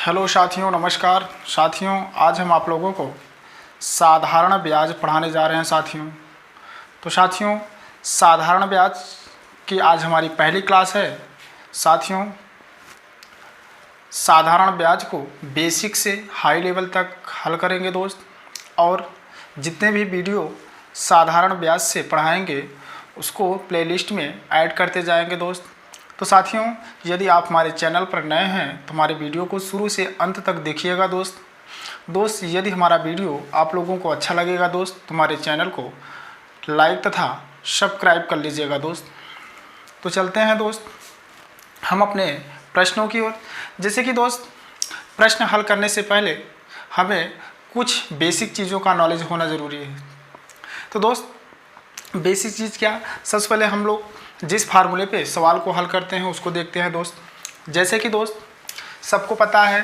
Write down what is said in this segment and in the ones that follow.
Hello साथियों, नमस्कार साथियों। आज हम आप लोगों को साधारण ब्याज पढ़ाने जा रहे हैं साथियों। तो साथियों, साधारण ब्याज की आज हमारी पहली क्लास है साथियों। साधारण ब्याज को बेसिक से हाई लेवल तक हल करेंगे दोस्त, और जितने भी वीडियो साधारण ब्याज से पढ़ाएंगे उसको प्लेलिस्ट में ऐड करते जाएंगे दोस्त। तो साथियों, यदि आप हमारे चैनल पर नए हैं तो हमारे वीडियो को शुरू से अंत तक देखिएगा दोस्त। यदि हमारा वीडियो आप लोगों को अच्छा लगेगा दोस्त तो हमारे चैनल को लाइक तथा सब्सक्राइब कर लीजिएगा दोस्त। तो चलते हैं दोस्त हम अपने प्रश्नों की ओर। जैसे कि दोस्त, प्रश्न हल करने से पहले हमें कुछ बेसिक चीज़ों का नॉलेज होना ज़रूरी है। तो दोस्त, बेसिक चीज़ क्या, सबसे पहले हम लोग जिस फार्मूले पे सवाल को हल करते हैं उसको देखते हैं दोस्त। जैसे कि दोस्त सबको पता है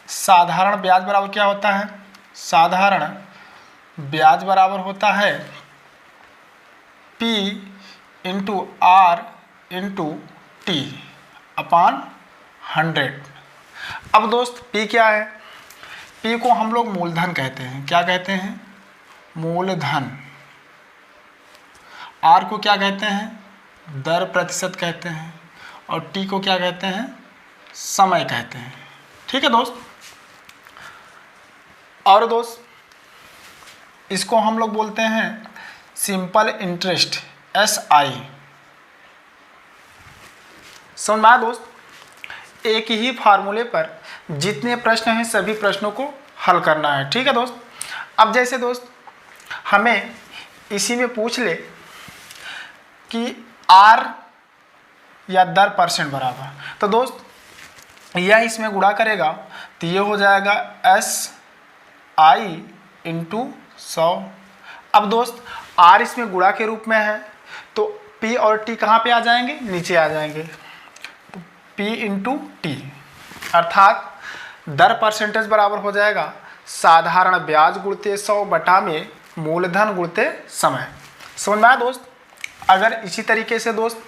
साधारण ब्याज बराबर क्या होता है। साधारण ब्याज बराबर होता है P into R into T upon 100। अब दोस्त P क्या है? P को हम लोग मूलधन कहते हैं। क्या कहते हैं? मूलधन। R को क्या कहते हैं? दर प्रतिशत कहते हैं। और टी को क्या कहते हैं? समय कहते हैं। ठीक है दोस्त। और दोस्त इसको हम लोग बोलते हैं सिंपल इंटरेस्ट, SI। समझ में आया दोस्त? एक ही फार्मूले पर जितने प्रश्न हैं सभी प्रश्नों को हल करना है। ठीक है दोस्त। अब जैसे दोस्त हमें इसी में पूछ ले कि R या दर परसेंट बराबर, तो दोस्त यह इसमें गुणा करेगा तो ये हो जाएगा SI इंटू 100। अब दोस्त R इसमें गुणा के रूप में है तो P और T कहाँ पे आ जाएंगे? नीचे आ जाएंगे। तो P इंटू टी अर्थात दर परसेंटेज बराबर हो जाएगा साधारण ब्याज गुणते 100 बटा में मूलधन गुणते समय। समझ में आया दोस्त? अगर इसी तरीके से दोस्त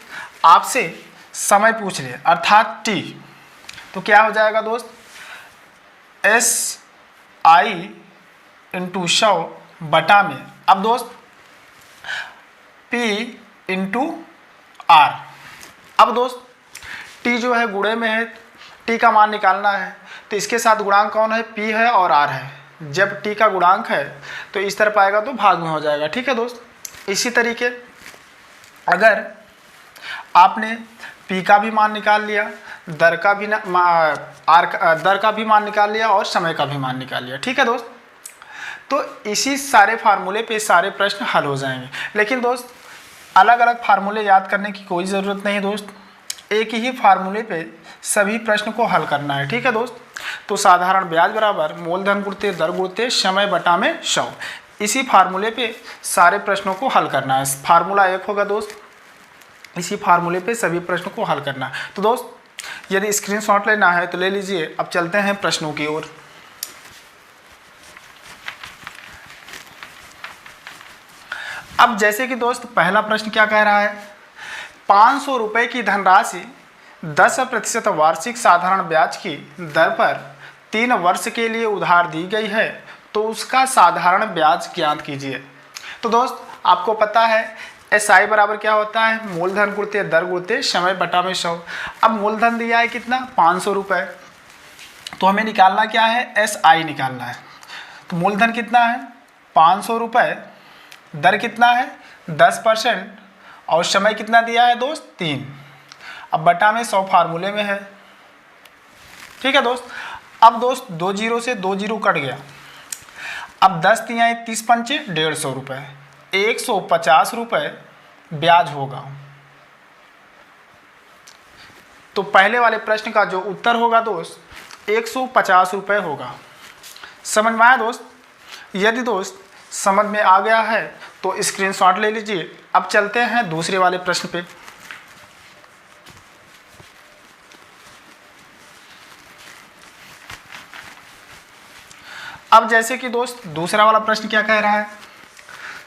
आपसे समय पूछ ले अर्थात टी, तो क्या हो जाएगा दोस्त? SI इंटू 100 बटा में, अब दोस्त P इंटू R। अब दोस्त T जो है गुणे में है, T का मान निकालना है तो इसके साथ गुणांक कौन है? P है और R है। जब T का गुणांक है तो इस तरफ आएगा तो भाग में हो जाएगा। ठीक है दोस्त। इसी तरीके अगर आपने P का भी मान निकाल लिया, दर का भी दर का भी मान निकाल लिया और समय का भी मान निकाल लिया। ठीक है दोस्त। तो इसी सारे फार्मूले पे सारे प्रश्न हल हो जाएंगे। लेकिन दोस्त अलग अलग फार्मूले याद करने की कोई ज़रूरत नहीं दोस्त, एक ही फार्मूले पे सभी प्रश्न को हल करना है। ठीक है दोस्त। तो साधारण ब्याज बराबर मूलधन गुणते दर गुणते समय बटा में 100, इसी फार्मूले पे सारे प्रश्नों को हल करना है। फार्मूला एक होगा दोस्त, इसी फार्मूले पे सभी प्रश्नों को हल करना है। तो दोस्त यदि स्क्रीनशॉट लेना है तो ले लीजिए। अब चलते हैं प्रश्नों की ओर। अब जैसे कि दोस्त पहला प्रश्न क्या कह रहा है? 500 रुपये की धनराशि 10% वार्षिक साधारण ब्याज की दर पर 3 वर्ष के लिए उधार दी गई है, तो उसका साधारण ब्याज ज्ञात कीजिए। तो दोस्त आपको पता है SI बराबर क्या होता है? मूलधन गुणते दर गुणते समय बटा में 100। अब मूलधन दिया है कितना? 500 रुपये। तो हमें निकालना क्या है? SI निकालना है। तो मूलधन कितना है? 500 रुपये। दर कितना है? 10%। और समय कितना दिया है दोस्त? 3। अब बटा में 100 फार्मूले में है। ठीक है दोस्त। अब दोस्त 2 जीरो से 2 जीरो कट गया। अब 10 तियाँ 30 पंचे 150 रुपये, 150 रुपये ब्याज होगा। तो पहले वाले प्रश्न का जो उत्तर होगा दोस्त 150 रुपये होगा। समझ में आया दोस्त? यदि दोस्त समझ में आ गया है तो स्क्रीनशॉट ले लीजिए। अब चलते हैं दूसरे वाले प्रश्न पे। अब जैसे कि दोस्त दूसरा वाला प्रश्न क्या कह रहा है?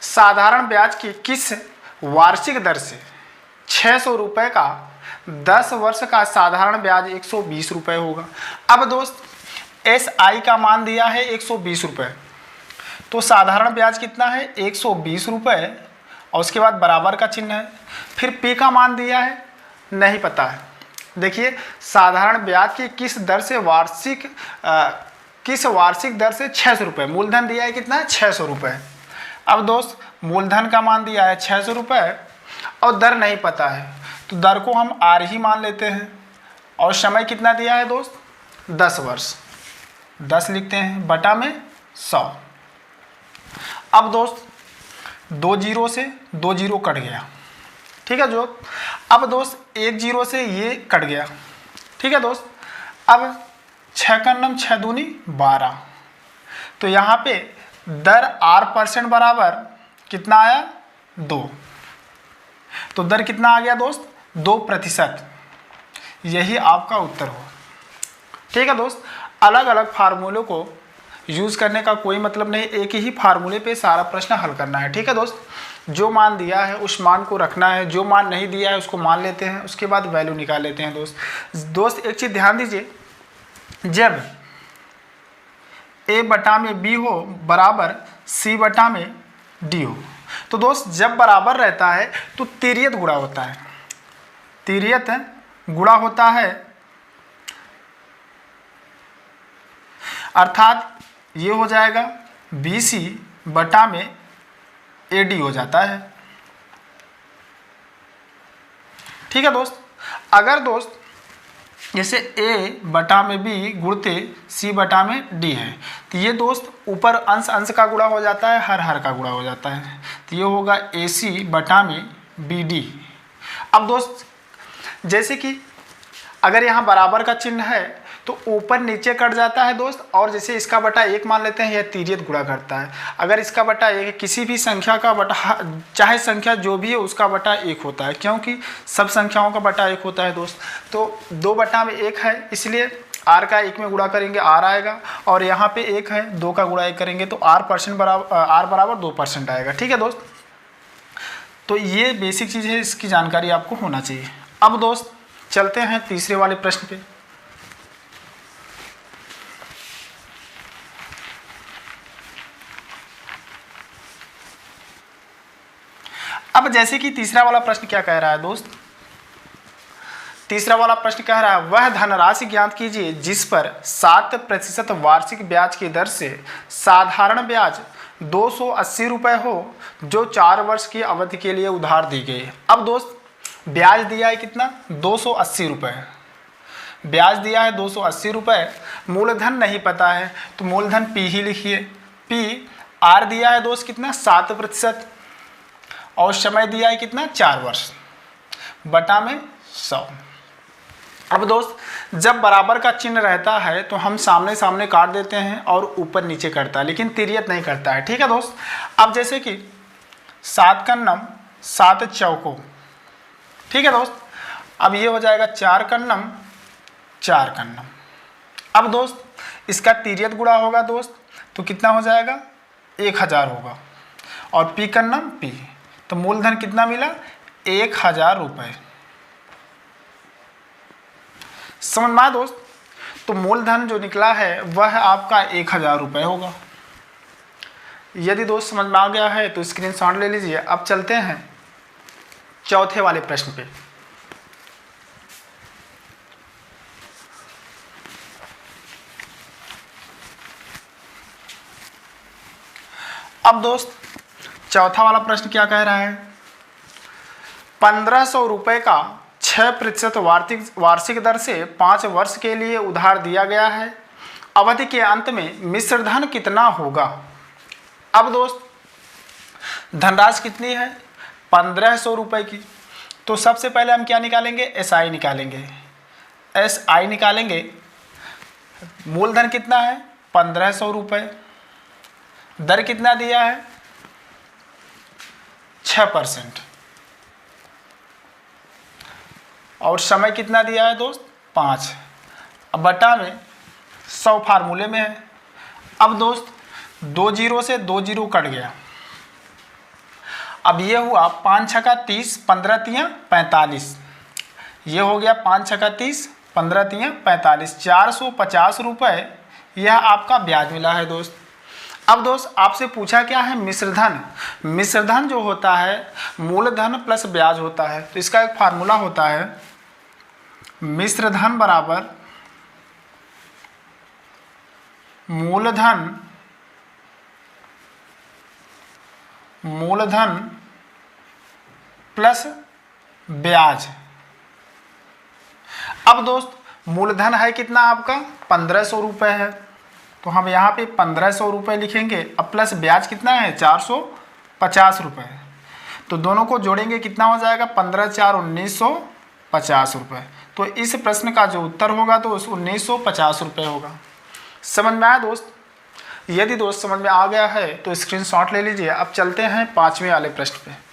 साधारण ब्याज की किस वार्षिक दर से 600 रुपये का 10 वर्ष का साधारण ब्याज 120 रुपये होगा। अब दोस्त SI का मान दिया है 120 रुपये, तो साधारण ब्याज कितना है 120 रुपये और उसके बाद बराबर का चिन्ह है। फिर P का मान दिया है नहीं पता है। देखिए साधारण ब्याज की किस वार्षिक दर से 600 रुपये, मूलधन दिया है कितना 600 रुपये। अब दोस्त मूलधन का मान दिया है 600 रुपये और दर नहीं पता है, तो दर को हम R ही मान लेते हैं। और समय कितना दिया है दोस्त 10 वर्ष, 10 लिखते हैं बटा में 100। अब दोस्त 2 जीरो से 2 जीरो कट गया, ठीक है जो। अब दोस्त 1 जीरो से ये कट गया, ठीक है दोस्त। अब 6 का नम 6 दूनी 12, तो यहाँ पे दर R% बराबर कितना आया 2, तो दर कितना आ गया दोस्त 2%। यही आपका उत्तर हो, ठीक है दोस्त। अलग अलग फार्मूलों को यूज़ करने का कोई मतलब नहीं, एक ही फार्मूले पे सारा प्रश्न हल करना है, ठीक है दोस्त। जो मान दिया है उस मान को रखना है, जो मान नहीं दिया है उसको मान लेते हैं, उसके बाद वैल्यू निकाल लेते हैं दोस्त। एक चीज़ ध्यान दीजिए, जब A बटा में B हो बराबर C बटा में D हो, तो दोस्त जब बराबर रहता है तो तिर्यक गुणा होता है, तिर्यक गुणा होता है, अर्थात ये हो जाएगा BC बटा में AD हो जाता है, ठीक है दोस्त। अगर दोस्त जैसे A बटा में B गुणते C बटा में D है, तो ये दोस्त ऊपर अंश अंश का गुणा हो जाता है, हर हर का गुणा हो जाता है, तो ये होगा AC बटा में BD। अब दोस्त जैसे कि अगर यहाँ बराबर का चिन्ह है तो ऊपर नीचे कट जाता है दोस्त, और जैसे इसका बटा 1 मान लेते हैं, यह तिर्यक गुणा करता है। अगर इसका बटा 1 किसी भी संख्या का बटा, चाहे संख्या जो भी है उसका बटा 1 होता है, क्योंकि सब संख्याओं का बटा 1 होता है दोस्त। तो 2 बटा में 1 है, इसलिए R का 1 में गुणा करेंगे R आएगा, और यहाँ पे 1 है 2 का गुणा 1 करेंगे तो R बराबर 2% आएगा, ठीक है दोस्त। तो ये बेसिक चीज़ है, इसकी जानकारी आपको होना चाहिए। अब दोस्त चलते हैं तीसरे वाले प्रश्न पे। अब जैसे कि तीसरा वाला प्रश्न क्या कह रहा है दोस्त, तीसरा वाला प्रश्न कह रहा है वह धनराशि ज्ञात कीजिए जिस पर 7% वार्षिक ब्याज की दर से साधारण ब्याज 280 रुपये हो, जो 4 वर्ष की अवधि के लिए उधार दी गई। अब दोस्त ब्याज दिया है कितना 280 रुपये, ब्याज दिया है 280 रुपये, मूलधन नहीं पता है तो मूलधन P ही लिखिए। P R दिया है दोस्त कितना 7%, और समय दिया है कितना 4 वर्ष, बटा में 100। अब दोस्त जब बराबर का चिन्ह रहता है तो हम सामने सामने काट देते हैं और ऊपर नीचे करता है, लेकिन तिर्यक नहीं करता है, ठीक है दोस्त। अब जैसे कि 7 कन्नम 7 चौको, ठीक है दोस्त। अब ये हो जाएगा 4 कन्नम 4 कन्नम। अब दोस्त इसका तिर्यक गुणा होगा दोस्त, तो कितना हो जाएगा 1000 होगा, और P कन्नम P, तो मूलधन कितना मिला 1000 रुपये। समझ में आया दोस्त। तो मूलधन जो निकला है वह आपका 1000 रुपये होगा। यदि दोस्त समझ में आ गया है तो स्क्रीनशॉट ले लीजिए। अब चलते हैं चौथे वाले प्रश्न पे। अब दोस्त चौथा वाला प्रश्न क्या कह रहा है, 1500 रुपये का 6% वार्षिक दर से 5 वर्ष के लिए उधार दिया गया है, अवधि के अंत में मिश्र धन कितना होगा। अब दोस्त धनराशि कितनी है 1500 रुपये की, तो सबसे पहले हम क्या निकालेंगे SI निकालेंगे, SI निकालेंगे। मूलधन कितना है 1500 रुपये, दर कितना दिया है 6%, और समय कितना दिया है दोस्त 5, अब बटा में 100 फार्मूले में है। अब दोस्त 2 जीरो से 2 जीरो कट गया, अब ये हुआ 5 छक्का 30, 15 तियाँ 45, ये हो गया 5 छक्का 30, 15 तियाँ 45, 450 रुपये यह आपका ब्याज मिला है दोस्त। अब दोस्त आपसे पूछा क्या है, मिश्रधन। मिश्रधन जो होता है मूलधन प्लस ब्याज होता है, तो इसका एक फार्मूला होता है मिश्रधन बराबर मूलधन प्लस ब्याज। अब दोस्त मूलधन है कितना आपका 1500 रुपये है, तो हम यहाँ पे 1500 रुपये लिखेंगे। अब प्लस ब्याज कितना है 450 रुपये, तो दोनों को जोड़ेंगे कितना हो जाएगा 15 4 1950 रुपये। तो इस प्रश्न का जो उत्तर होगा तो 1950 रुपये होगा। समझ में आया दोस्त? यदि दोस्त समझ में आ गया है तो स्क्रीनशॉट ले लीजिए। अब चलते हैं 5वें वाले प्रश्न पे।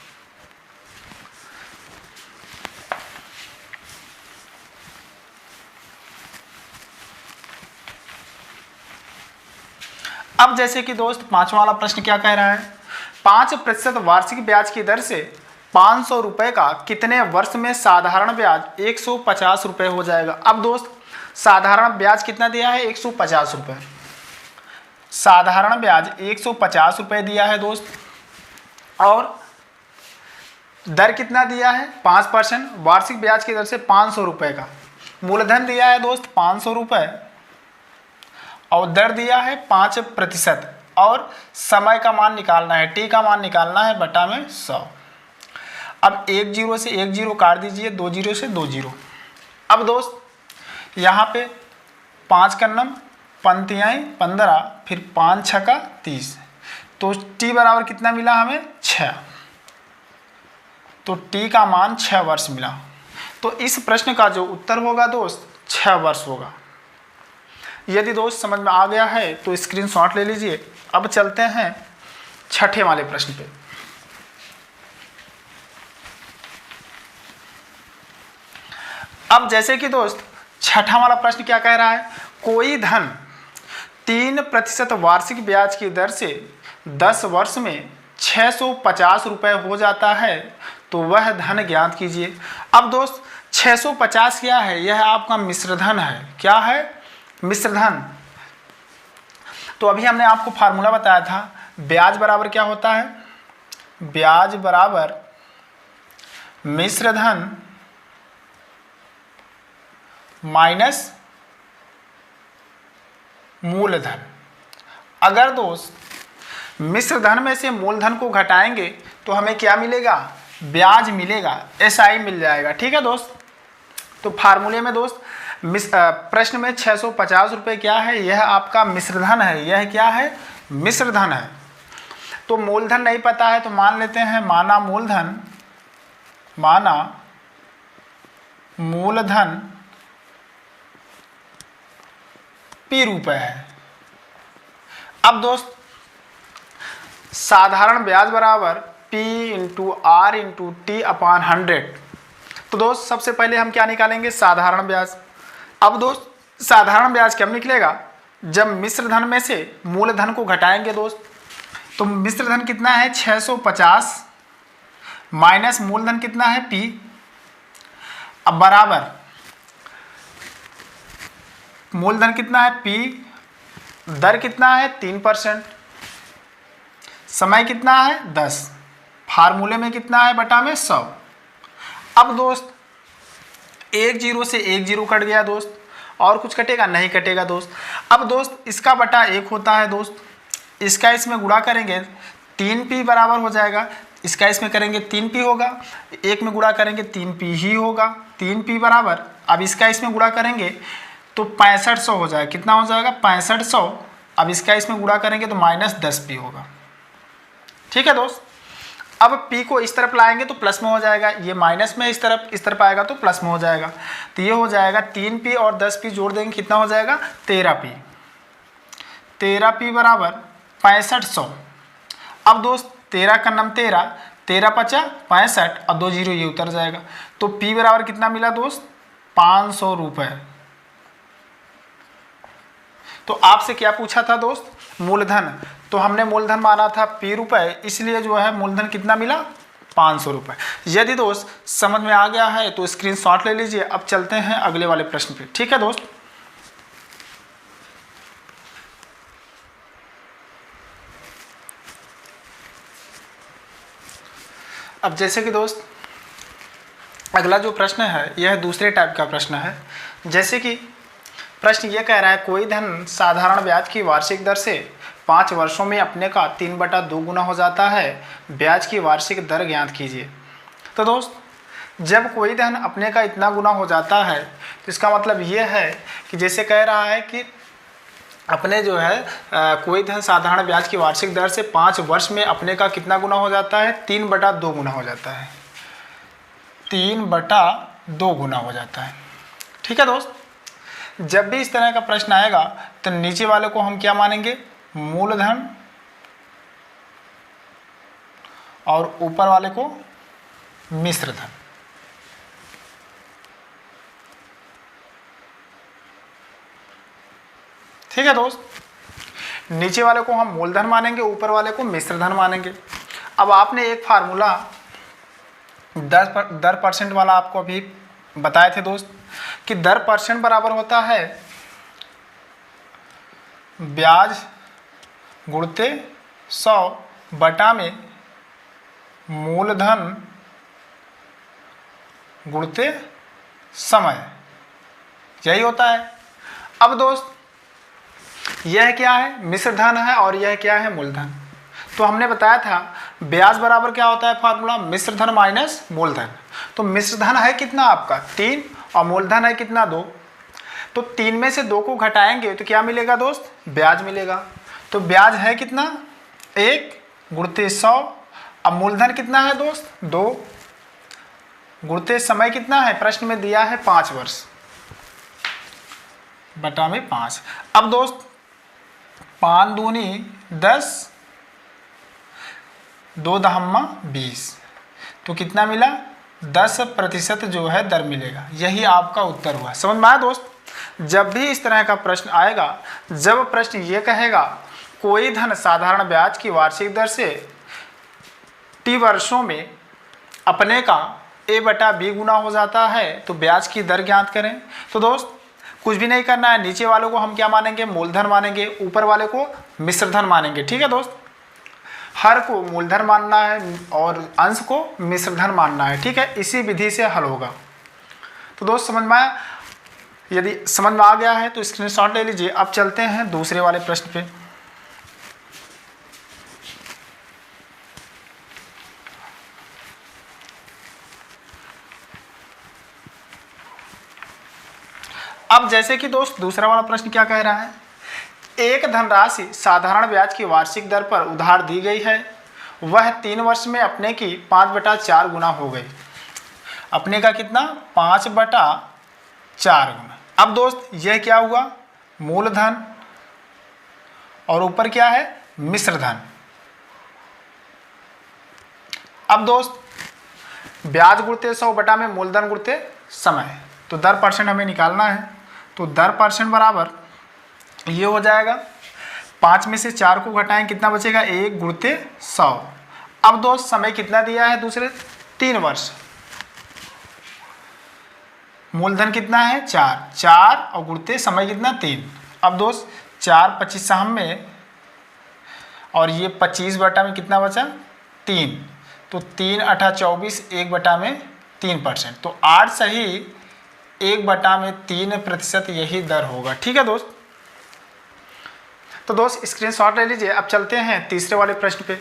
अब जैसे कि दोस्त 5वां वाला प्रश्न क्या कह रहा है, 5% वार्षिक ब्याज की दर से 500 रुपये का कितने वर्ष में साधारण ब्याज 150 रुपये हो जाएगा। अब दोस्त साधारण ब्याज कितना दिया है 150 रुपये, साधारण ब्याज 150 रुपये दिया है दोस्त, और दर कितना दिया है 5%, वार्षिक ब्याज की दर से 500 रुपये का। मूलधन दिया है दोस्त 500 रुपये और दर दिया है 5%, और समय का मान निकालना है, टी का मान निकालना है बटा में 100। अब 1 0 से 1 0 काट दीजिए, 2 0 से 2 0। अब दोस्त यहाँ पे 5 कन्नम पंक्तियाँ 15, फिर 5 छक्का 30, तो टी बराबर कितना मिला हमें 6, तो टी का मान 6 वर्ष मिला। तो इस प्रश्न का जो उत्तर होगा दोस्त 6 वर्ष होगा। यदि दोस्त समझ में आ गया है तो स्क्रीनशॉट ले लीजिए। अब चलते हैं 6ठे वाले प्रश्न पे। अब जैसे कि दोस्त 6ठा वाला प्रश्न क्या कह रहा है, कोई धन 3% वार्षिक ब्याज की दर से 10 वर्ष में 650 रुपये हो जाता है, तो वह धन ज्ञात कीजिए। अब दोस्त 650 क्या है, यह आपका मिश्रधन है। क्या है? मिश्रधन। तो अभी हमने आपको फार्मूला बताया था, ब्याज बराबर क्या होता है, ब्याज बराबर मिश्रधन माइनस मूलधन। अगर दोस्त मिश्रधन में से मूलधन को घटाएंगे तो हमें क्या मिलेगा, ब्याज मिलेगा, एसआई मिल जाएगा। ठीक है दोस्त? तो फार्मूले में दोस्त प्रश्न में 650 रुपये क्या है, यह आपका मिश्रधन है। यह क्या है, मिश्रधन है। तो मूलधन नहीं पता है तो मान लेते हैं माना मूलधन P रुपये है। अब दोस्त साधारण ब्याज बराबर P into R into T अपान 100। तो दोस्त सबसे पहले हम क्या निकालेंगे, साधारण ब्याज। अब दोस्त साधारण ब्याज कब निकलेगा, जब मिश्रधन में से मूलधन को घटाएंगे दोस्त। तो मिश्रधन कितना है 650 माइनस मूलधन कितना है P, अब बराबर मूलधन कितना है P, दर कितना है 3%, समय कितना है 10, फार्मूले में कितना है बटा में 100। अब दोस्त 1 0 से 1 0 कट गया दोस्त, और कुछ कटेगा नहीं कटेगा दोस्त। अब दोस्त इसका बटा 1 होता है दोस्त, इसका इसमें गुणा करेंगे 3p बराबर हो जाएगा, इसका इसमें करेंगे 3p होगा, 1 में गुणा करेंगे 3p ही होगा, 3p बराबर, अब इसका इसमें गुणा करेंगे तो 6500 हो जाएगा। कितना हो जाएगा 6500। अब इसका इसमें गुणा करेंगे तो माइनस 10p होगा। ठीक है दोस्त? अब p को इस तरफ लाएंगे तो प्लस में हो जाएगा, ये माइनस में इस तरफ आएगा तो प्लस में हो जाएगा। तो ये हो जाएगा 3p और 10p जोड़ देंगे कितना हो जाएगा 13p। 13p बराबर 6500। अब दोस्त 13 का नम 13, 13 पचा 65 और 2 0 ये उतर जाएगा। तो p बराबर कितना मिला दोस्त 500 रुपये। तो आपसे क्या पूछा था दोस्त, मूलधन। तो हमने मूलधन माना था P रुपये, इसलिए जो है मूलधन कितना मिला 500 रुपये। यदि दोस्त समझ में आ गया है तो स्क्रीनशॉट ले लीजिए। अब चलते हैं अगले वाले प्रश्न पे, ठीक है दोस्त। अब जैसे कि दोस्त अगला जो प्रश्न है यह दूसरे टाइप का प्रश्न है। जैसे कि प्रश्न ये कह रहा है कोई धन साधारण ब्याज की वार्षिक दर से 5 वर्षों में अपने का 3/2 गुना हो जाता है, ब्याज की वार्षिक दर ज्ञात कीजिए। तो दोस्त जब कोई धन अपने का इतना गुना हो जाता है तो इसका मतलब ये है कि जैसे कह रहा है कि अपने जो है कोई धन साधारण ब्याज की वार्षिक दर से 5 वर्ष में अपने का कितना गुना हो जाता है, 3/2 गुना हो जाता है, 3/2 गुना हो जाता है। ठीक है दोस्त, जब भी इस तरह का प्रश्न आएगा तो नीचे वाले को हम क्या मानेंगे, मूलधन, और ऊपर वाले को मिश्र धन। ठीक है दोस्त, नीचे वाले को हम मूलधन मानेंगे, ऊपर वाले को मिश्र धन मानेंगे। अब आपने एक फार्मूला 10% वाला आपको अभी बताए थे दोस्त कि 10% बराबर होता है ब्याज गुणते 100 बटा में मूलधन गुणते समय, यही होता है। अब दोस्त यह क्या है, मिश्र धन है, और यह क्या है, मूलधन। तो हमने बताया था ब्याज बराबर क्या होता है फार्मूला, मिश्र धन माइनस मूलधन। तो मिश्र धन है कितना आपका 3 और मूलधन है कितना 2। तो 3 में से 2 को घटाएंगे तो क्या मिलेगा दोस्त, ब्याज मिलेगा। तो ब्याज है कितना 1 गुणते 100। अब मूलधन कितना है दोस्त 2 गुणते समय कितना है, प्रश्न में दिया है 5 वर्ष बटा में 5। अब दोस्त 5 दूनी 10, 2 दहम्मा 20, तो कितना मिला 10% जो है दर मिलेगा। यही आपका उत्तर हुआ। समझ में आया दोस्त। जब भी इस तरह का प्रश्न आएगा, जब प्रश्न ये कहेगा कोई धन साधारण ब्याज की वार्षिक दर से T वर्षों में अपने का A/B गुना हो जाता है तो ब्याज की दर ज्ञात करें। तो दोस्त कुछ भी नहीं करना है, नीचे वालों को हम क्या मानेंगे, मूलधन मानेंगे, ऊपर वाले को मिश्रधन मानेंगे। ठीक है दोस्त, हर को मूलधन मानना है और अंश को मिश्रधन मानना है। ठीक है, इसी विधि से हल होगा। तो दोस्त समझ में आया, यदि समझ में आ गया है तो स्क्रीनशॉट ले लीजिए। अब चलते हैं दूसरे वाले प्रश्न पे। अब जैसे कि दोस्त दूसरा वाला प्रश्न क्या कह रहा है, एक धनराशि साधारण ब्याज की वार्षिक दर पर उधार दी गई है, वह 3 वर्ष में अपने की 5/4 गुना हो गई। अपने का कितना 5/4 गुना। अब दोस्त यह क्या हुआ, मूलधन, और ऊपर क्या है, मिश्रधन। अब दोस्त ब्याज गुणते 100 बटा में मूलधन गुणते समय, तो 10% हमें निकालना है। तो 10% बराबर ये हो जाएगा, 5 में से 4 को घटाएं कितना बचेगा, 1 गुणते 100। अब दोस्त समय कितना दिया है दूसरे, 3 वर्ष। मूलधन कितना है 4 और गुणते समय कितना 3। अब दोस्त 4 25 में, और ये 25 बटा में कितना बचा 3, तो 3 8 24, 1 बटा में 3%। तो 8 सही 1 बटा में 3% यही दर होगा। ठीक है दोस्त, तो दोस्त स्क्रीनशॉट ले लीजिए। अब चलते हैं तीसरे वाले प्रश्न पे।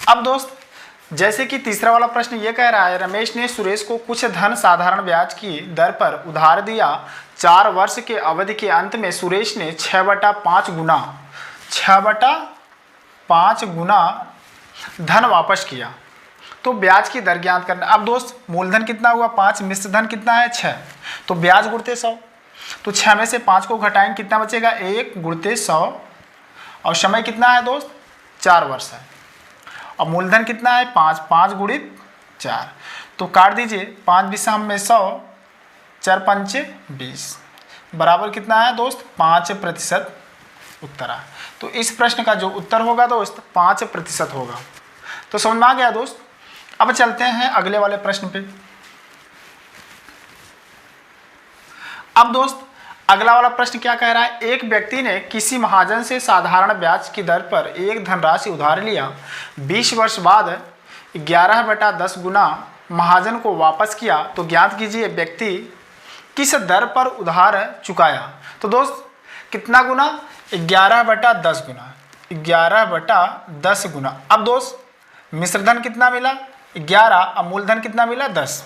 अब दोस्त जैसे कि तीसरा वाला प्रश्न ये कह रहा है, रमेश ने सुरेश को कुछ धन साधारण ब्याज की दर पर उधार दिया। 4 वर्ष के अवधि के अंत में सुरेश ने 6/5 गुना धन वापस किया, तो ब्याज की दर ज्ञात करना। अब दोस्त मूलधन कितना हुआ 5, मिश्रधन कितना है 6, तो ब्याज गुणते 100। तो 6 में से 5 को घटाएंगे कितना बचेगा, 1 गुणते 100, और समय कितना है दोस्त 4 वर्ष है। अब मूलधन कितना है 5 गुणित 4, तो काट दीजिए 5 20 में 100, 4 पंचे 20 बराबर कितना है दोस्त 5% उत्तर है। तो इस प्रश्न का जो उत्तर होगा दोस्त 5% होगा। तो समझ में आ गया दोस्त। अब चलते हैं अगले वाले प्रश्न पे। अब दोस्त अगला वाला प्रश्न क्या कह रहा है, एक व्यक्ति ने किसी महाजन से साधारण ब्याज की दर पर एक धनराशि उधार लिया, 20 वर्ष बाद 11/10 गुना महाजन को वापस किया, तो ज्ञात कीजिए व्यक्ति किस दर पर उधार चुकाया। तो दोस्त कितना गुना 11/10 गुना 11/10 गुना। अब दोस्त मिश्रधन कितना मिला 11, अब मूलधन कितना मिला 10।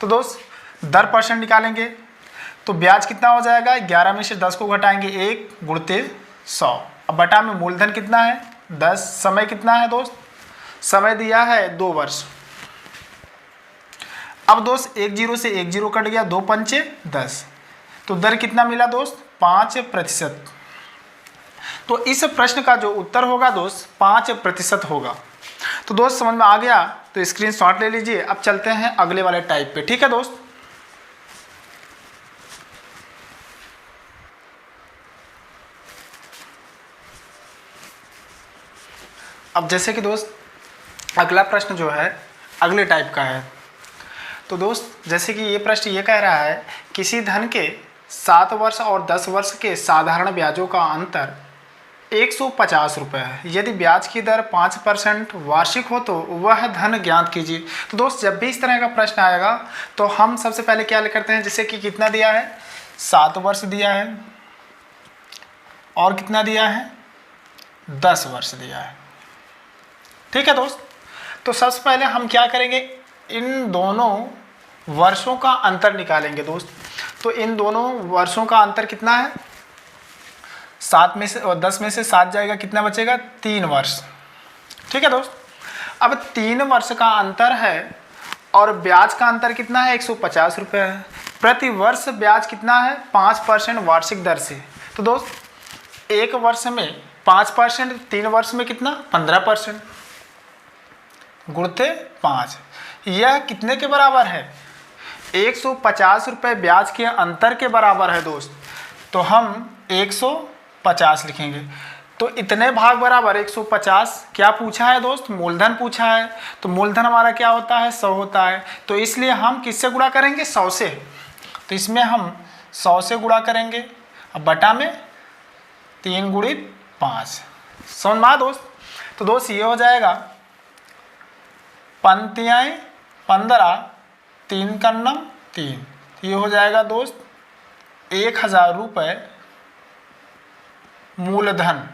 तो दोस्त दर परसेंट निकालेंगे तो ब्याज कितना हो जाएगा 11 में से 10 को घटाएंगे 1 गुणते 100। अब बटा में मूलधन कितना है 10। समय कितना है दोस्त, समय दिया है 2 वर्ष। अब दोस्त 1 0 से 1 0 कट गया, 2 पंचे 10। तो दर कितना मिला दोस्त 5%। तो इस प्रश्न का जो उत्तर होगा दोस्त 5% होगा। तो दोस्त समझ में आ गया तो स्क्रीनशॉट ले लीजिए। अब चलते हैं अगले वाले टाइप पे, ठीक है दोस्त। अब जैसे कि दोस्त अगला प्रश्न जो है अगले टाइप का है। तो दोस्त जैसे कि ये प्रश्न ये कह रहा है किसी धन के 7 वर्ष और 10 वर्ष के साधारण ब्याजों का अंतर 150 रुपये है। यदि ब्याज की दर 5% वार्षिक हो तो वह धन ज्ञात कीजिए। तो दोस्त जब भी इस तरह का प्रश्न आएगा तो हम सबसे पहले क्या करते हैं, जैसे कि कितना दिया है 7 वर्ष दिया है और कितना दिया है 10 वर्ष दिया है, ठीक है दोस्त। तो सबसे पहले हम क्या करेंगे, इन दोनों वर्षों का अंतर निकालेंगे दोस्त। तो इन दोनों वर्षों का अंतर कितना है 7 में से और 10 में से 7 जाएगा, कितना बचेगा 3 वर्ष, ठीक है दोस्त। अब 3 वर्ष का अंतर है और ब्याज का अंतर कितना है 150 रुपये है। प्रति वर्ष ब्याज कितना है 5% वार्षिक दर से। तो दोस्त 1 वर्ष में 5%, 3 वर्ष में कितना 15% गुणते 5। यह कितने के बराबर है 150 रुपये ब्याज के अंतर के बराबर है दोस्त। तो हम 150 लिखेंगे। तो इतने भाग बराबर 150 क्या पूछा है दोस्त, मूलधन पूछा है। तो मूलधन हमारा क्या होता है 100 होता है। तो इसलिए हम किससे गुणा करेंगे 100 से। तो इसमें हम 100 से गुणा करेंगे, अब बटा में 3 गुणित 5। समझ में दोस्त। तो दोस्त ये हो जाएगा पंक्तियाँ 15, 3 कन्नम 3। ये हो जाएगा दोस्त 1000 रुपये मूलधन।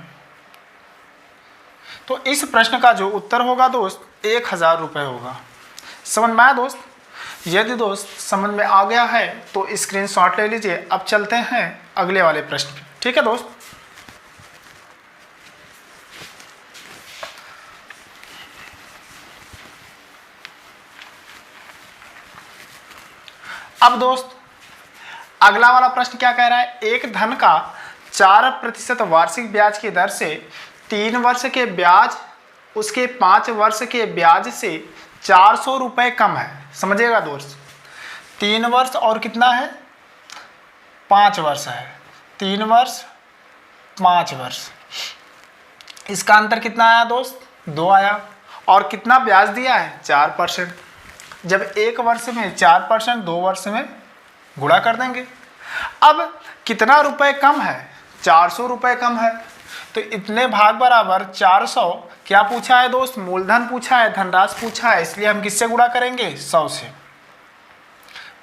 तो इस प्रश्न का जो उत्तर होगा दोस्त 1000 रुपये होगा। समझ में आया दोस्त। यदि दोस्त समझ में आ गया है तो स्क्रीनशॉट ले लीजिए। अब चलते हैं अगले वाले प्रश्न पे, ठीक है दोस्त। अब दोस्त अगला वाला प्रश्न क्या कह रहा है, एक धन का 4% वार्षिक ब्याज की दर से 3 वर्ष के ब्याज उसके 5 वर्ष के ब्याज से 400 रुपये कम है। समझिएगा दोस्त 3 वर्ष और कितना है 5 वर्ष है, 3 वर्ष 5 वर्ष, इसका अंतर कितना आया दोस्त 2 आया। और कितना ब्याज दिया है 4%। जब 1 वर्ष में 4%, 2 वर्ष में गुणा कर देंगे। अब कितना रुपए कम है 400 रुपये कम है। तो इतने भाग बराबर 400 क्या पूछा है दोस्त, मूलधन पूछा है, धनराशि पूछा है। इसलिए हम किससे गुणा करेंगे 100 से।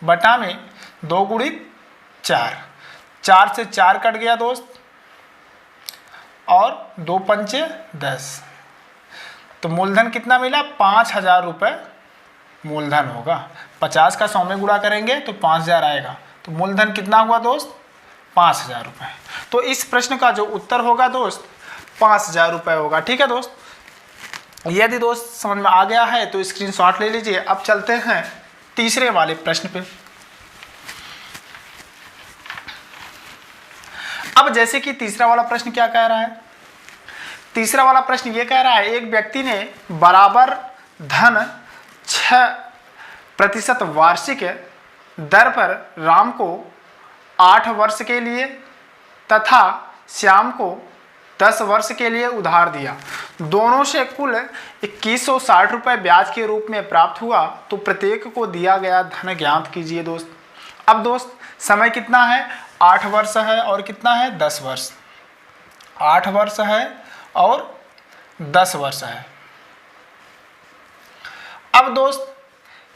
बटा में 2 गुणित 4, 4 से 4 कट गया दोस्त और 2 पंचे 10। तो मूलधन कितना मिला 5000 रुपये मूलधन होगा। 50 का 100 में गुणा करेंगे तो 5000 आएगा। तो मूलधन कितना हुआ दोस्त 5000 रुपये। तो इस प्रश्न का जो उत्तर होगा दोस्त 5000 रुपये होगा, ठीक है दोस्त। यदि दोस्त समझ में आ गया है तो स्क्रीनशॉट ले लीजिए। अब चलते हैं तीसरे वाले प्रश्न पे। अब जैसे कि तीसरा वाला प्रश्न क्या कह रहा है, तीसरा वाला प्रश्न ये कह रहा है एक व्यक्ति ने बराबर धन 6% वार्षिक दर पर राम को 8 वर्ष के लिए तथा श्याम को 10 वर्ष के लिए उधार दिया। दोनों से कुल 2160 रुपये ब्याज के रूप में प्राप्त हुआ, तो प्रत्येक को दिया गया धन ज्ञात कीजिए दोस्त। अब दोस्त समय कितना है, 8 वर्ष है और कितना है 10 वर्ष। 8 वर्ष है और 10 वर्ष है। अब दोस्त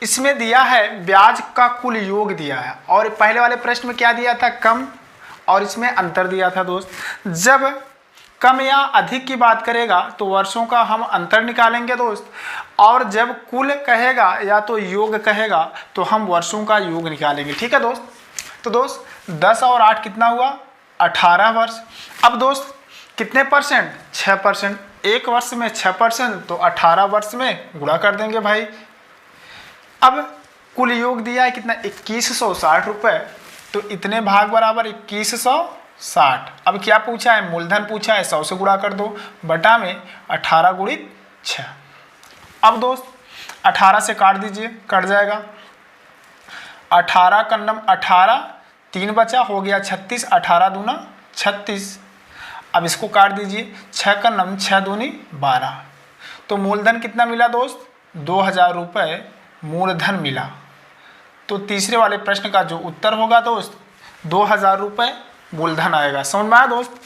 इसमें दिया है ब्याज का कुल योग दिया है, और पहले वाले प्रश्न में क्या दिया था, कम, और इसमें अंतर दिया था दोस्त। जब कम या अधिक की बात करेगा तो वर्षों का हम अंतर निकालेंगे दोस्त, और जब कुल कहेगा या तो योग कहेगा तो हम वर्षों का योग निकालेंगे। ठीक है दोस्त। तो दोस्त 10 और 8 कितना हुआ, 18 वर्ष। अब दोस्त कितने परसेंट, 6%। एक वर्ष में 6%, तो 18 वर्ष में गुणा कर देंगे भाई। अब कुल योग दिया है कितना, 2160 रुपये, तो इतने भाग बराबर 2160। अब क्या पूछा है, मूलधन पूछा है, 100 से गुणा कर दो, बटा में 18 गुणित 6। अब दोस्त 18 से काट दीजिए, कट जाएगा। 18 का नम 18, 3 बचा, हो गया 36, 18 दूना 36। अब इसको काट दीजिए, 6 का नम 6 दूनी 12। तो मूलधन कितना मिला दोस्त, 2000 रुपये मूलधन मिला। तो तीसरे वाले प्रश्न का जो उत्तर होगा दोस्त 2000 रुपये मूलधन आएगा। समझ में आया दोस्त।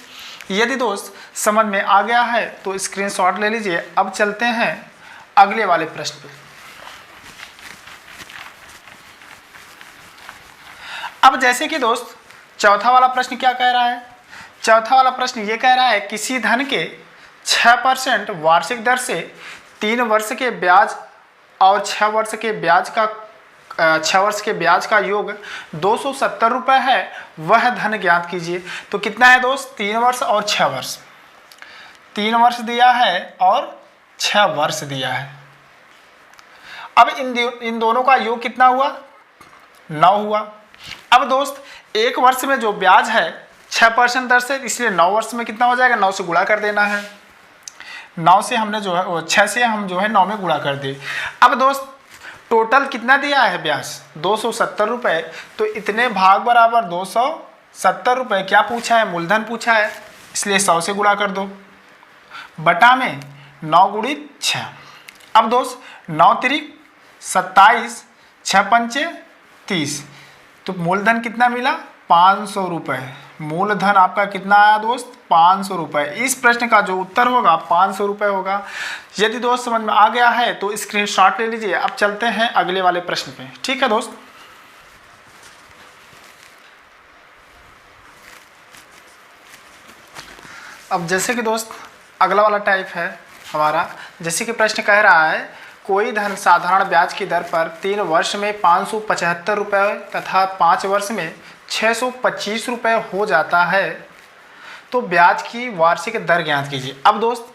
यदि दोस्त समझ में आ गया है तो स्क्रीनशॉट ले लीजिए। अब चलते हैं अगले वाले प्रश्न पे। अब जैसे कि दोस्त चौथा वाला प्रश्न क्या कह रहा है, चौथा वाला प्रश्न ये कह रहा है किसी धन के 6% वार्षिक दर से 3 वर्ष के ब्याज और 6 वर्ष के ब्याज का योग 270 रुपये है, वह धन ज्ञात कीजिए। तो कितना है दोस्त, 3 वर्ष और 6 वर्ष। 3 वर्ष दिया है और 6 वर्ष दिया है। अब इन दोनों का योग कितना हुआ, 9 हुआ। अब दोस्त एक वर्ष में जो ब्याज है 6% दर से, इसलिए 9 वर्ष में कितना हो जाएगा, 9 से गुणा कर देना है। 9 से हमने जो है 6 से हम जो है 9 में गुणा कर दिए। अब दोस्त टोटल कितना दिया है ब्याज, 270 रुपये, तो इतने भाग बराबर 270 रुपये। क्या पूछा है, मूलधन पूछा है, इसलिए 100 से गुणा कर दो, बटा में 9 गुणित 6। अब दोस्त 9 तिरिक 27, 6 पंचे 30, तो मूलधन कितना मिला, 500 रुपये। मूलधन आपका कितना आया दोस्त, 500 रुपये। इस प्रश्न का जो उत्तर होगा 500 रुपये होगा। यदि दोस्त समझ में आ गया है तो स्क्रीनशॉट ले लीजिए। अब चलते हैं अगले वाले प्रश्न पे। ठीक है दोस्त। अब जैसे कि दोस्त अगला वाला टाइप है हमारा, जैसे कि प्रश्न कह रहा है कोई धन साधारण ब्याज की दर पर 3 वर्ष में 575 रुपये तथा 5 वर्ष में 625 रुपये हो जाता है, तो ब्याज की वार्षिक दर ज्ञात कीजिए। अब दोस्त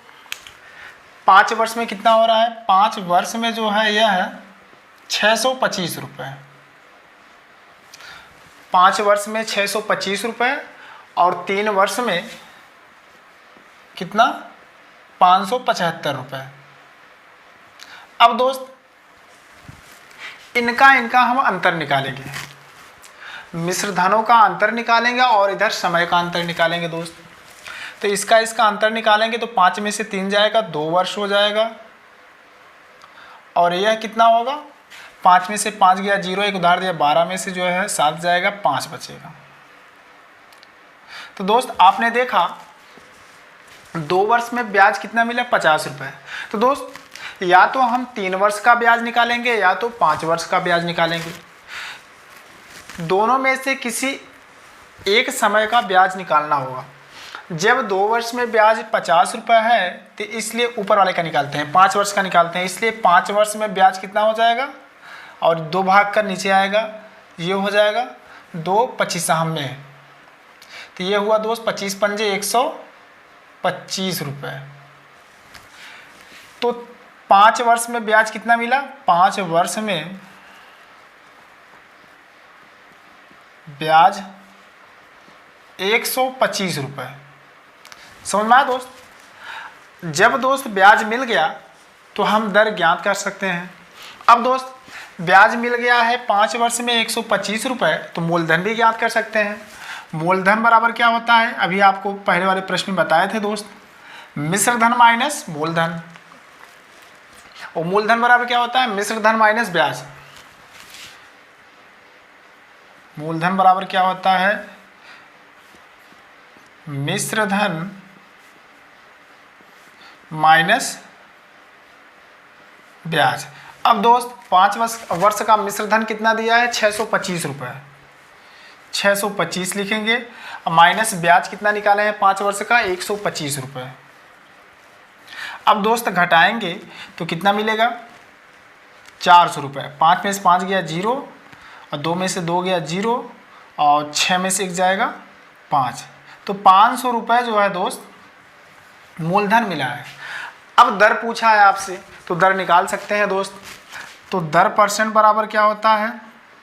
5 वर्ष में कितना हो रहा है, 5 वर्ष में जो है यह है 625 रुपये। 5 वर्ष में 625 रुपये और 3 वर्ष में कितना, 575 रुपये। अब दोस्त इनका हम अंतर निकालेंगे, मिश्र धनों का अंतर निकालेंगे और इधर समय का अंतर निकालेंगे दोस्त। तो इसका अंतर निकालेंगे तो 5 में से 3 जाएगा, 2 वर्ष हो जाएगा, और यह कितना होगा, 5 में से 5 गया 0, एक उधार दिया, 12 में से जो है 7 जाएगा, 5 बचेगा। तो दोस्त आपने देखा 2 वर्ष में ब्याज कितना मिला, 50 रुपये। तो दोस्त या तो हम 3 वर्ष का ब्याज निकालेंगे या तो 5 वर्ष का ब्याज निकालेंगे। दोनों में से किसी एक समय का ब्याज निकालना होगा। जब 2 वर्ष में ब्याज 50 रुपये है तो इसलिए ऊपर वाले का निकालते हैं, 5 वर्ष का निकालते हैं, इसलिए 5 वर्ष में ब्याज कितना हो जाएगा, और 2 भाग कर नीचे आएगा, ये हो जाएगा 2 25 में, तो ये हुआ दोस्त 25 पंजे 125 रुपये। तो 5 वर्ष में ब्याज कितना मिला, 5 वर्ष में ब्याज 125 रुपये। समझ में आया दोस्त। जब दोस्त ब्याज मिल गया तो हम दर ज्ञात कर सकते हैं। अब दोस्त ब्याज मिल गया है 5 वर्ष में 125 रुपये, तो मूलधन भी ज्ञात कर सकते हैं। मूलधन बराबर क्या होता है, अभी आपको पहले वाले प्रश्न में बताए थे दोस्त, मिश्र धन माइनस मूलधन। और मूलधन बराबर क्या होता है, मिश्र धन माइनस ब्याज। मूलधन बराबर क्या होता है, मिश्र धन माइनस ब्याज। अब दोस्त 5 वर्ष का मिश्र धन कितना दिया है, 625 रुपये, 625 लिखेंगे। अब माइनस ब्याज कितना निकाले हैं 5 वर्ष का, 125 रुपये। अब दोस्त घटाएंगे तो कितना मिलेगा, 400 रुपये। 5 में से 5 गया 0, और 2 में से 2 गया 0, और 6 में से 1 जाएगा 5, तो 500 रुपये जो है दोस्त मूलधन मिला है। अब दर पूछा है आपसे, तो दर निकाल सकते हैं दोस्त। तो दर परसेंट बराबर क्या होता है,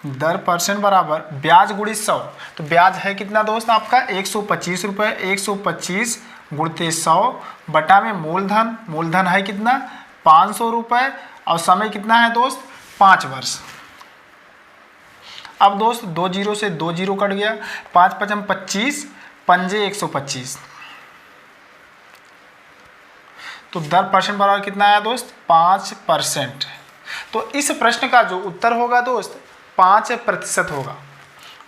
दर परसेंट बराबर ब्याज गुणित 100। तो ब्याज है कितना दोस्त आपका, 125 रुपये, 125 गुणित 100 बटा में मूलधन, मूलधन है कितना 500 रुपये, और समय कितना है दोस्त 5 वर्ष। अब दोस्त 2 जीरो से 2 जीरो कट गया, 5 पचम 25, पंजे 125, तो दर परसेंट बराबर कितना आया दोस्त 5%। तो इस प्रश्न का जो उत्तर होगा दोस्त 5% होगा।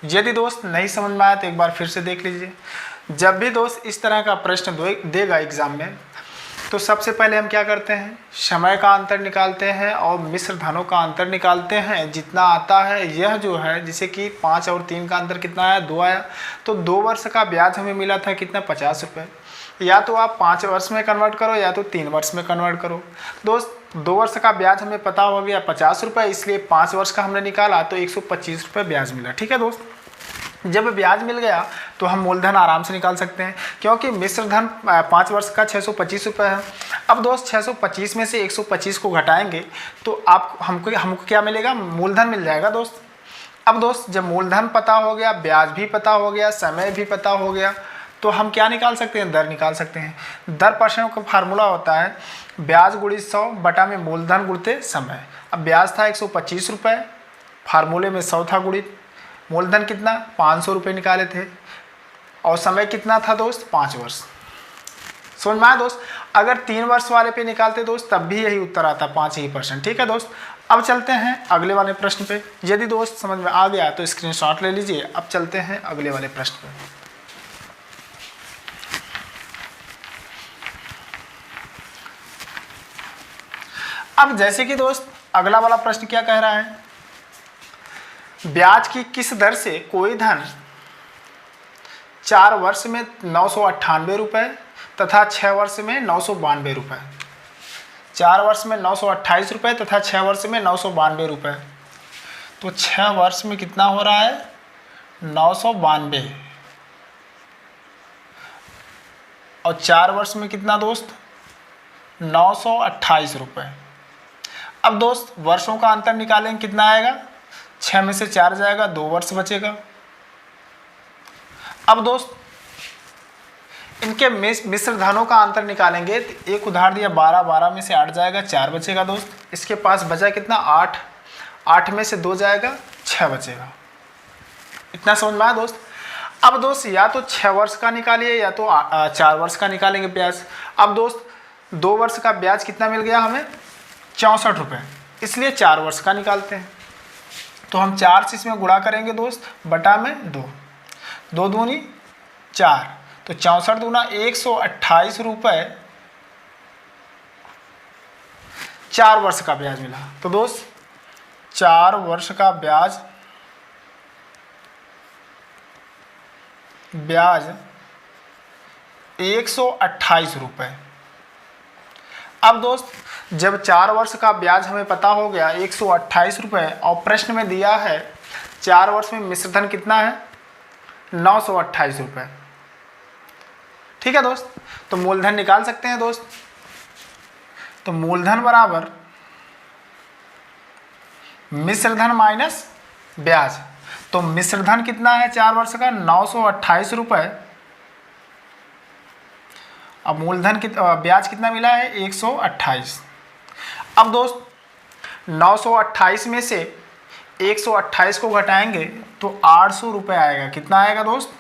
यदि दोस्त नहीं समझ में आया तो एक बार फिर से देख लीजिए। जब भी दोस्त इस तरह का प्रश्न देगा एग्जाम में, तो सबसे पहले हम क्या करते हैं, समय का अंतर निकालते हैं और मिश्र धनों का अंतर निकालते हैं। जितना आता है यह जो है, जैसे कि 5 और 3 का अंतर कितना आया, 2 आया, तो 2 वर्ष का ब्याज हमें मिला था कितना 50 रुपये। या तो आप 5 वर्ष में कन्वर्ट करो या तो 3 वर्ष में कन्वर्ट करो। दोस्त 2 वर्ष का ब्याज हमें पता हो गया 50 रुपये, इसलिए 5 वर्ष का हमने निकाला तो 125 रुपये ब्याज मिला। ठीक है दोस्त, जब ब्याज मिल गया तो हम मूलधन आराम से निकाल सकते हैं, क्योंकि मिश्र धन 5 वर्ष का 625 रुपये है। अब दोस्त 625 में से 125 को घटाएंगे तो हमको क्या मिलेगा, मूलधन मिल जाएगा दोस्त। अब दोस्त जब मूलधन पता हो गया, ब्याज भी पता हो गया, समय भी पता हो गया, तो हम क्या निकाल सकते हैं, दर निकाल सकते हैं। दर परसेंट का फार्मूला होता है ब्याज गुणित 100 बटा में मूलधन गुणित समय। अब ब्याज था 125 रुपये, फार्मूले में 100 था गुणित, मूलधन कितना 500 रुपये निकाले थे, और समय कितना था दोस्त 5 वर्ष। समझ में आया दोस्त। अगर 3 वर्ष वाले पे निकालते दोस्त तब भी यही उत्तर आता 5%। ठीक है दोस्त, अब चलते हैं अगले वाले प्रश्न पे। यदि दोस्त समझ में आ गया तो स्क्रीनशॉट ले लीजिए। अब चलते हैं अगले वाले प्रश्न पे। अब जैसे कि दोस्त अगला वाला प्रश्न क्या कह रहा है, ब्याज की किस दर से कोई धन 4 वर्ष में 998 रुपये तथा 6 वर्ष में 992 रुपये, 4 वर्ष में 928 रुपये तथा 6 वर्ष में 992 रुपये। तो 6 वर्ष में कितना हो रहा है 992, और 4 वर्ष में कितना दोस्त 928 रुपये। अब दोस्त वर्षों का अंतर निकालेंगे, कितना आएगा, 6 में से 4 जाएगा, 2 वर्ष बचेगा। अब दोस्त इनके मिश्र धनों का अंतर निकालेंगे तो एक उधार दिया 12, 12 में से 8 जाएगा, 4 बचेगा दोस्त। इसके पास बचा कितना 8, 8 में से 2 जाएगा, 6 बचेगा। इतना समझ में आया दोस्त। अब दोस्त या तो 6 वर्ष का निकालिए या तो 4 वर्ष का निकालेंगे ब्याज। अब दोस्त 2 वर्ष का ब्याज कितना मिल गया हमें 64 रुपये, इसलिए 4 वर्ष का निकालते हैं। तो हम 4 से इसमें गुणा करेंगे दोस्त, बटा में 2, 2 दूनी 4, तो 64 दूना 128 रुपये 4 वर्ष का ब्याज मिला। तो दोस्त 4 वर्ष का ब्याज 128 रुपये। अब दोस्त जब 4 वर्ष का ब्याज हमें पता हो गया 128 रुपये, और प्रश्न में दिया है 4 वर्ष में मिश्र धन कितना है 928 रुपये। ठीक है दोस्त, तो मूलधन निकाल सकते हैं दोस्त। तो मूलधन बराबर मिश्र धन माइनस ब्याज। तो मिश्र धन कितना है 4 वर्ष का 928 रुपये, अब मूलधन ब्याज कितना मिला है 128। अब दोस्त 928 में से 128 को घटाएंगे तो 800 रुपये आएगा। कितना आएगा दोस्त?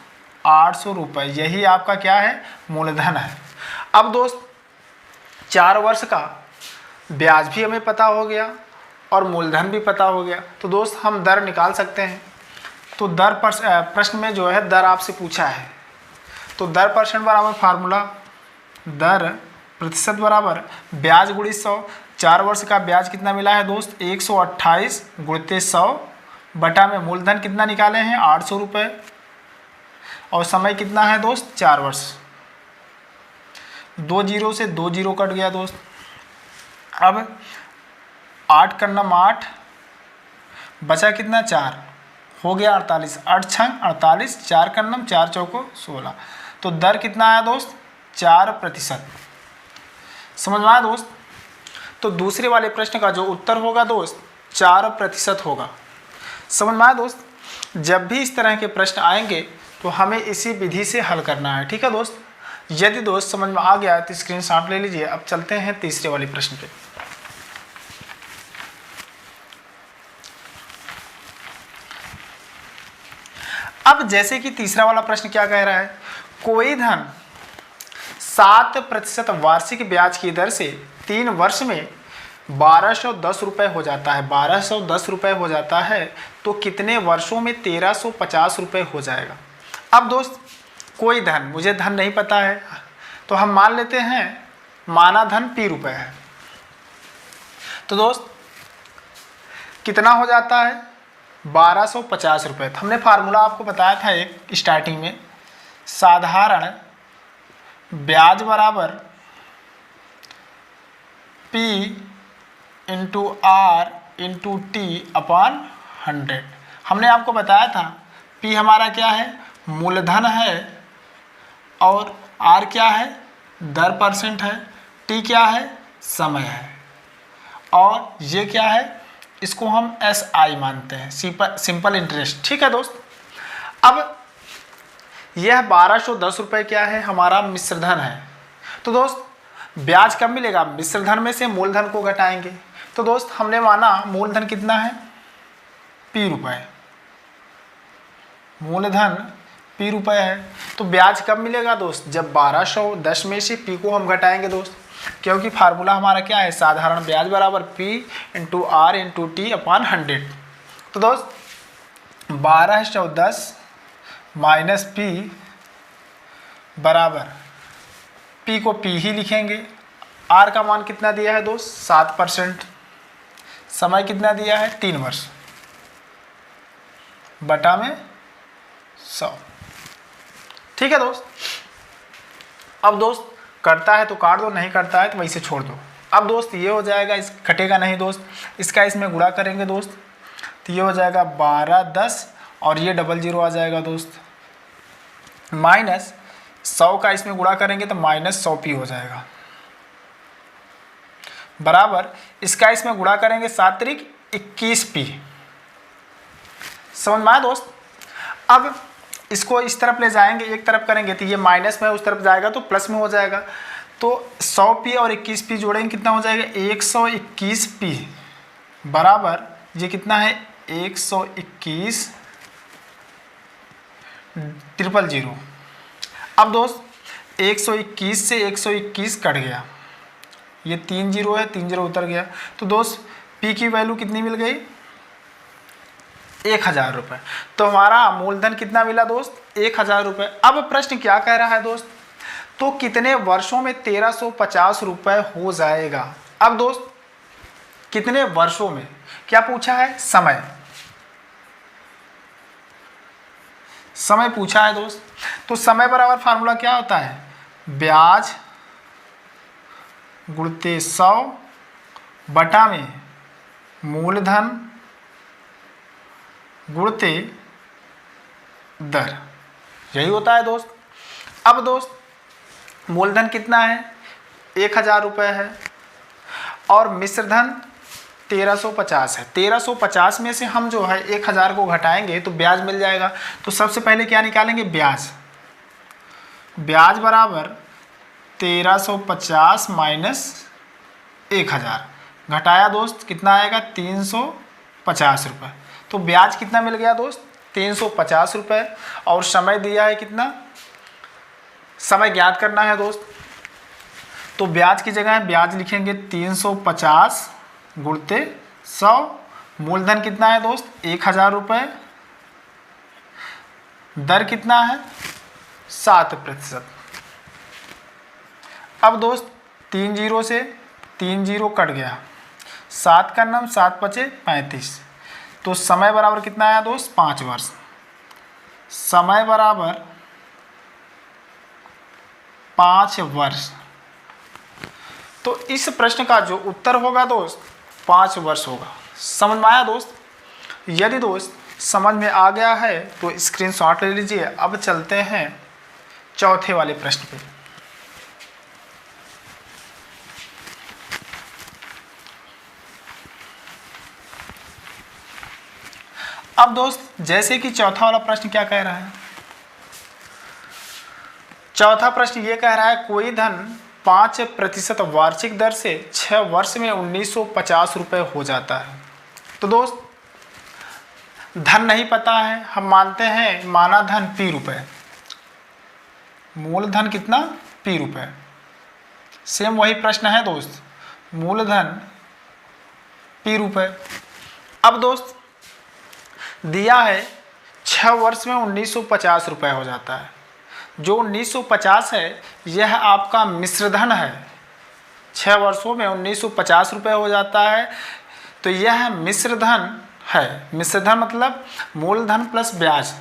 800 रुपये। यही आपका क्या है? मूलधन है। अब दोस्त 4 वर्ष का ब्याज भी हमें पता हो गया और मूलधन भी पता हो गया, तो दोस्त हम दर निकाल सकते हैं। तो दर प्रश्न में जो है दर आपसे पूछा है, तो दर परसेंट बराबर फार्मूला दर प्रतिशत बराबर ब्याज गुणित 100। 4 वर्ष का ब्याज कितना मिला है दोस्त? 128 गुणित 100 बटा में मूलधन कितना निकाले हैं? 800 रुपये। और समय कितना है दोस्त? 4 वर्ष। 2 जीरो से 2 जीरो कट गया दोस्त। अब 8 का नम 8 बचा कितना? 4 हो गया 48। 8 छंग 48, 4 का नम 4 चौको 16। तो दर कितना आया दोस्त? 4%। समझ में आया दोस्त? तो दूसरे वाले प्रश्न का जो उत्तर होगा दोस्त 4% होगा। समझ में आया दोस्त? जब भी इस तरह के प्रश्न आएंगे तो हमें इसी विधि से हल करना है। ठीक है दोस्त? यदि दोस्त समझ में आ गया तो स्क्रीनशॉट ले लीजिए। अब चलते हैं तीसरे वाले प्रश्न पे। अब जैसे कि तीसरा वाला प्रश्न क्या कह रहा है? कोई धन 7% वार्षिक ब्याज की दर से 3 वर्ष में 1210 रुपये हो जाता है। 1210 रुपये हो जाता है तो कितने वर्षों में 1350 रुपये हो जाएगा? अब दोस्त कोई धन, मुझे धन नहीं पता है तो हम मान लेते हैं माना धन P रुपये है। तो दोस्त कितना हो जाता है? 1250 रुपये। तो हमने फार्मूला आपको बताया था एक स्टार्टिंग में, साधारण ब्याज बराबर P into R into T upon 100। हमने आपको बताया था P हमारा क्या है? मूलधन है और R क्या है? दर परसेंट है। T क्या है? समय है। और ये क्या है? इसको हम SI मानते हैं, सिंपल इंटरेस्ट। ठीक है दोस्त? अब यह 1210 रुपये क्या है? हमारा मिश्रधन है। तो दोस्त ब्याज कब मिलेगा? मिश्रधन में से मूलधन को घटाएंगे। तो दोस्त हमने माना मूलधन कितना है? P रुपये। मूलधन P रुपये है। तो ब्याज कब मिलेगा दोस्त? जब 1210 में से P को हम घटाएंगे दोस्त, क्योंकि फार्मूला हमारा क्या है? साधारण ब्याज बराबर P into R into T upon 100। तो दोस्त 1210 माइनस P बराबर P को P ही लिखेंगे। R का मान कितना दिया है दोस्त? 7%। समय कितना दिया है? 3 वर्ष बटा में 100। ठीक है दोस्त? अब दोस्त करता है तो काट दो, नहीं करता है तो वैसे छोड़ दो। अब दोस्त ये हो जाएगा, इस कटेगा नहीं दोस्त, इसका इसमें गुणा करेंगे दोस्त, तो ये हो जाएगा 1210 और ये 00 आ जाएगा दोस्त, माइनस 100 का इसमें गुणा करेंगे तो माइनस 100p हो जाएगा, बराबर इसका इसमें गुणा करेंगे 7 त्रिक 21p। समझ में आया दोस्त? अब इसको इस तरफ ले जाएंगे, एक तरफ करेंगे तो ये माइनस में उस तरफ जाएगा तो प्लस में हो जाएगा। तो 100p और 21p जोड़ेंगे कितना हो जाएगा? 121p बराबर ये कितना है? 121 000। अब दोस्त 121 से 121 कट गया, ये 3 0 है, 3 0 उतर गया। तो दोस्त p की वैल्यू कितनी मिल गई? 1000 रुपये। तो हमारा मूलधन कितना मिला दोस्त? 1000 रुपये। अब प्रश्न क्या कह रहा है दोस्त? तो कितने वर्षों में 1350 रुपये हो जाएगा? अब दोस्त कितने वर्षों में क्या पूछा है? समय, समय पूछा है दोस्त। तो समय बराबर फार्मूला क्या होता है? ब्याज गुणित 100 बटा में मूलधन गुणित दर, यही होता है दोस्त। अब दोस्त मूलधन कितना है? 1000 रुपये है और मिश्रधन 1350 है। 1350 में से हम जो है 1000 को घटाएंगे तो ब्याज मिल जाएगा। तो सबसे पहले क्या निकालेंगे? ब्याज। ब्याज बराबर 1350 माइनस 1000 घटाया दोस्त कितना आएगा 350 रुपये। तो ब्याज कितना मिल गया दोस्त 350 रुपये। और समय दिया है कितना, समय ज्ञात करना है दोस्त। तो ब्याज की जगह ब्याज लिखेंगे 350 गुणते 100। मूलधन कितना है दोस्त 1000 रुपये। दर कितना है 7%। अब दोस्त 3 जीरो से 3 जीरो कट गया, 7 का नाम 7 बचे 35। तो समय बराबर कितना आया दोस्त 5 वर्ष। समय बराबर 5 वर्ष। तो इस प्रश्न का जो उत्तर होगा दोस्त 5 वर्ष होगा। समझ में आया दोस्त? यदि दोस्त समझ में आ गया है तो स्क्रीनशॉट ले लीजिए। अब चलते हैं चौथे वाले प्रश्न पे। अब दोस्त जैसे कि चौथा वाला प्रश्न क्या कह रहा है, चौथा प्रश्न ये कह रहा है कोई धन 5% वार्षिक दर से 6 वर्ष में 1950 रुपये हो जाता है। तो दोस्त धन नहीं पता है, हम मानते हैं माना धन P रुपये, मूलधन कितना P रुपये। सेम वही प्रश्न है दोस्त, मूलधन P रुपये। अब दोस्त दिया है 6 वर्ष में 1950 रुपये हो जाता है। जो 1950 है यह आपका मिश्रधन है। 6 वर्षों में 1950 रुपये हो जाता है, तो यह मिश्रधन है। मिश्रधन मतलब मूलधन प्लस ब्याज।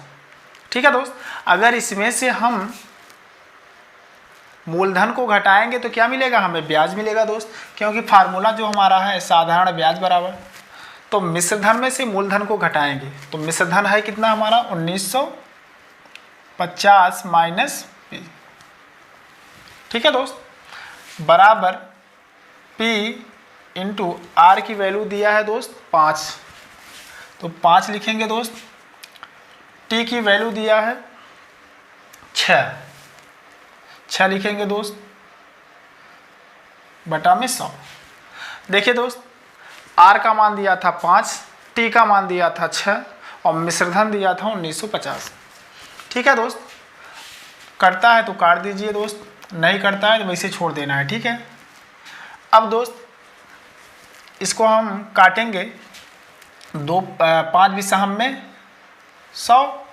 ठीक है दोस्त, अगर इसमें से हम मूलधन को घटाएंगे तो क्या मिलेगा, हमें ब्याज मिलेगा दोस्त, क्योंकि फार्मूला जो हमारा है साधारण ब्याज बराबर। तो मिश्रधन में से मूलधन को घटाएंगे तो मिश्रधन है कितना हमारा 1950 माइनस P। ठीक है दोस्त, बराबर P इंटू R की वैल्यू दिया है दोस्त 5, तो 5 लिखेंगे दोस्त। T की वैल्यू दिया है 6 लिखेंगे दोस्त, बटा में 100। देखिए दोस्त R का मान दिया था 5, T का मान दिया था 6 और मिश्रधन दिया था 1950। ठीक है दोस्त, करता है तो काट दीजिए दोस्त, नहीं करता है तो वैसे छोड़ देना है। ठीक है, अब दोस्त इसको हम काटेंगे 5 विषम में 100,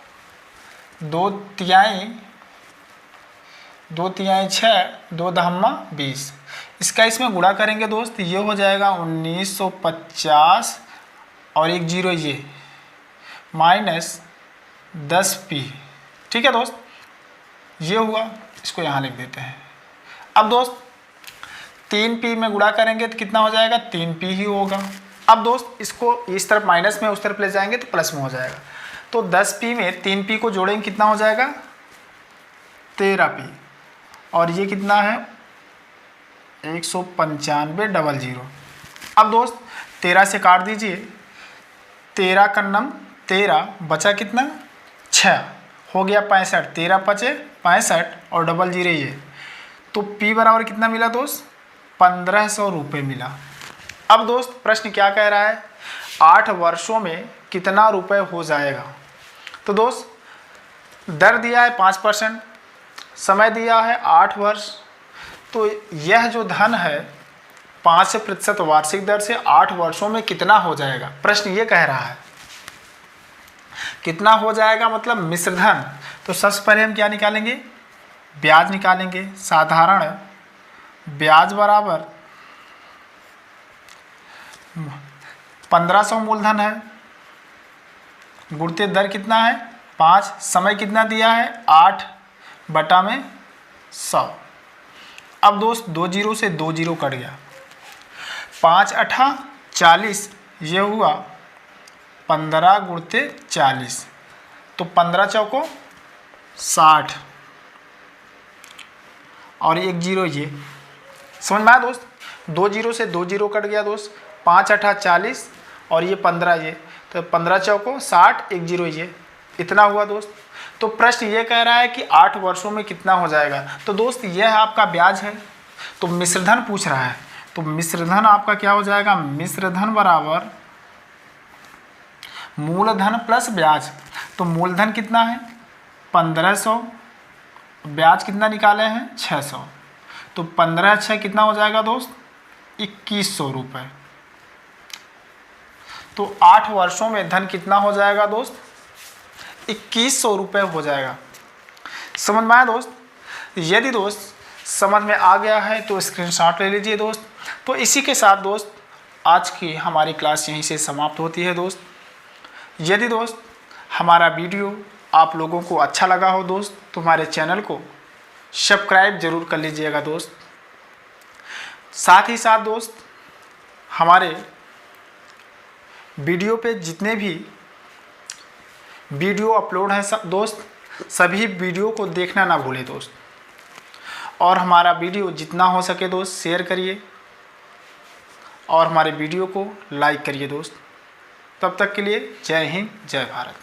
2 तिहाई 6, 2 दहम्मा 20। इसका इसमें गुणा करेंगे दोस्त, ये हो जाएगा 1950 और 1 जीरो ये माइनस 10P। ठीक है दोस्त, ये हुआ, इसको यहाँ लिख देते हैं। अब दोस्त 3P में गुणा करेंगे तो कितना हो जाएगा 3P ही होगा। अब दोस्त इसको इस तरफ माइनस में उस तरफ ले जाएंगे तो प्लस में हो जाएगा। तो 10P में 3P को जोड़ेंगे कितना हो जाएगा 13P, और ये कितना है 19500। अब दोस्त 13 से काट दीजिए, 13 का नम 13 बचा कितना 6 हो गया 65, 13 बचे 65 और डबल जीरो ये, तो P बराबर कितना मिला दोस्त 1500 रुपये मिला। अब दोस्त प्रश्न क्या कह रहा है 8 वर्षों में कितना रुपए हो जाएगा। तो दोस्त दर दिया है 5%, समय दिया है 8 वर्ष, तो यह जो धन है 5% वार्षिक दर से 8 वर्षों में कितना हो जाएगा, प्रश्न ये कह रहा है कितना हो जाएगा, मतलब मिश्रधन। तो सबसे पहले हम क्या निकालेंगे, ब्याज निकालेंगे। साधारण ब्याज बराबर 1500 मूलधन है, गुणित दर कितना है 5, समय कितना दिया है 8 बटा में 100। अब दोस्त 2 जीरो से 2 जीरो कट गया, 5 8 40, ये हुआ 15 गुणित 40, तो 15 चौको 60 और 1 जीरो ये। समझ में आया दोस्त, 2 जीरो से 2 जीरो कट गया दोस्त, 5 8 40 और ये 15 ये, तो 15 चौको 60, 1 जीरो ये, इतना हुआ दोस्त। तो प्रश्न ये कह रहा है कि 8 वर्षों में कितना हो जाएगा। तो दोस्त यह आपका ब्याज है, तो मिश्रधन पूछ रहा है, तो मिश्रधन आपका क्या हो जाएगा, मिश्रधन बराबर मूलधन प्लस ब्याज। तो मूलधन कितना है 1500, ब्याज कितना निकाले हैं 600, तो 15 6 कितना हो जाएगा दोस्त 2100 रुपये। तो 8 वर्षों में धन कितना हो जाएगा दोस्त 2100 रुपये हो जाएगा। समझ में आया दोस्त? यदि दोस्त समझ में आ गया है तो स्क्रीनशॉट ले लीजिए दोस्त। तो इसी के साथ दोस्त आज की हमारी क्लास यहीं से समाप्त होती है दोस्त। यदि दोस्त हमारा वीडियो आप लोगों को अच्छा लगा हो दोस्त तो हमारे चैनल को सब्सक्राइब जरूर कर लीजिएगा दोस्त। साथ ही साथ दोस्त हमारे वीडियो पे जितने भी वीडियो अपलोड हैं सब दोस्त, सभी वीडियो को देखना ना भूलें दोस्त। और हमारा वीडियो जितना हो सके दोस्त शेयर करिए और हमारे वीडियो को लाइक करिए दोस्त। तब तक के लिए जय हिंद जय भारत।